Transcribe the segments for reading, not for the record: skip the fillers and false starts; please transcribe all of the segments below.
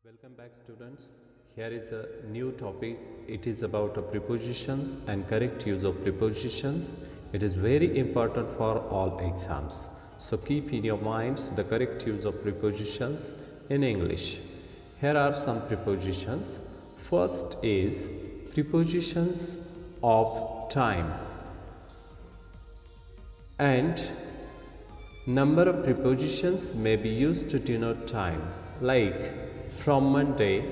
Welcome back, students. Here is a new topic. It is about prepositions and correct use of prepositions. It is very important for all exams. So keep in your minds the correct use of prepositions in English. Here are some prepositions. First is prepositions of time. And number of prepositions may be used to denote time, like from Monday,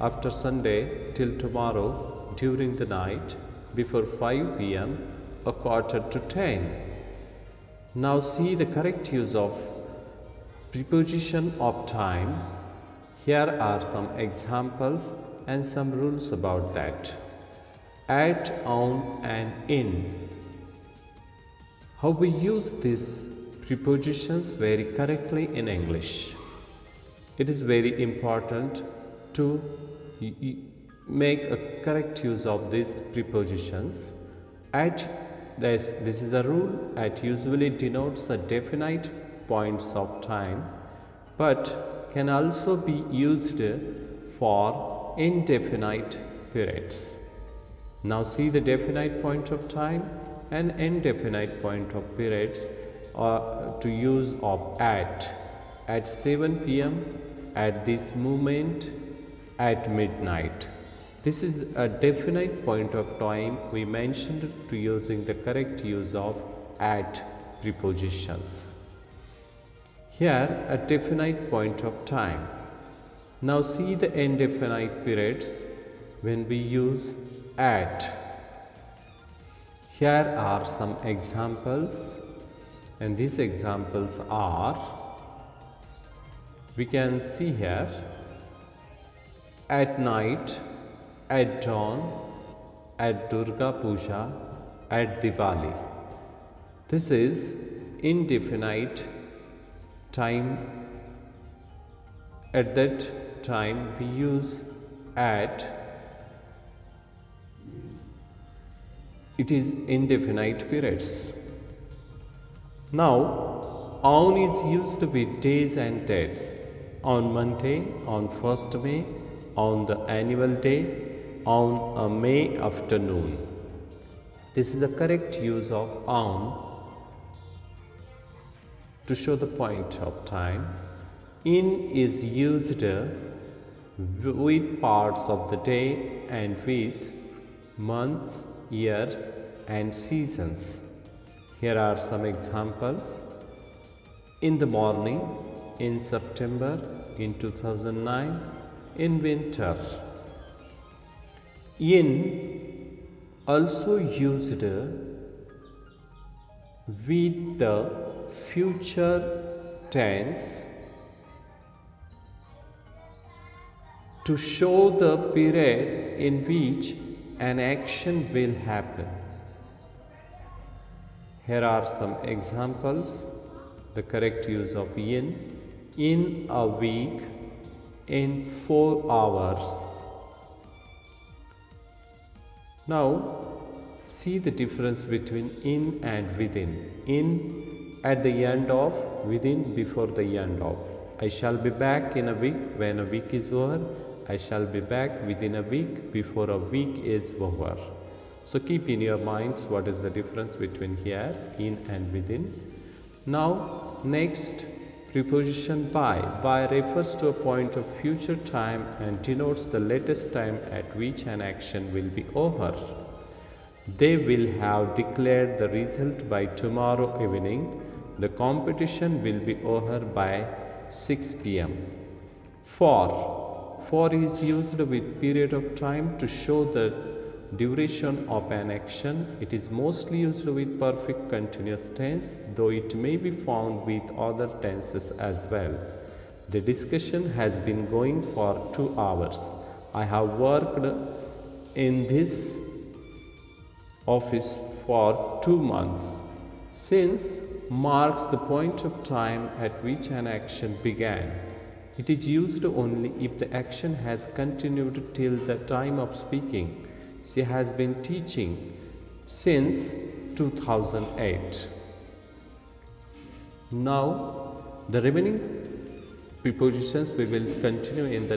after Sunday, till tomorrow, during the night, before 5 p.m., a quarter to 10. Now see the correct use of preposition of time. Here are some examples and some rules about that. At, on, and in. How we use these prepositions very correctly in English. It is very important to make a correct use of these prepositions. At, this is a rule. At usually denotes a definite points of time, but can also be used for indefinite periods. Now see the definite point of time and indefinite point of periods to use of at 7 p.m., at this moment, at midnight. This is a definite point of time we mentioned to using the correct use of at prepositions. Here a definite point of time. Now see the indefinite periods when we use at. Here are some examples, and these examples are, we can see here, at night, at dawn, at Durga Puja, at Diwali. This is indefinite time. At that time we use at. It is indefinite periods. Now on is used with days and dates. On Monday, on 1st May, on the annual day, on a May afternoon. This is the correct use of on to show the point of time. In is used with parts of the day and with months, years, and seasons. Here are some examples. In the morning, in September, in 2009, in winter. In also used with the future tense to show the period in which an action will happen. Here are some examples. The correct use of in a week, in 4 hours. Now see the difference between in and within. In at the end of, within before the end of. I shall be back in a week. When a week is over, I shall be back within a week before a week is over. So keep in your minds what is the difference between here, in and within. Now next, preposition by. By refers to a point of future time and denotes the latest time at which an action will be over. They will have declared the result by tomorrow evening. The competition will be over by 6 p.m. For is used with period of time to show the duration of an action. It is mostly used with perfect continuous tense, though it may be found with other tenses as well. The discussion has been going for 2 hours. I have worked in this office for 2 months. Since marks the point of time at which an action began. It is used only if the action has continued till the time of speaking. She has been teaching since 2008. Now, the remaining prepositions we will continue in the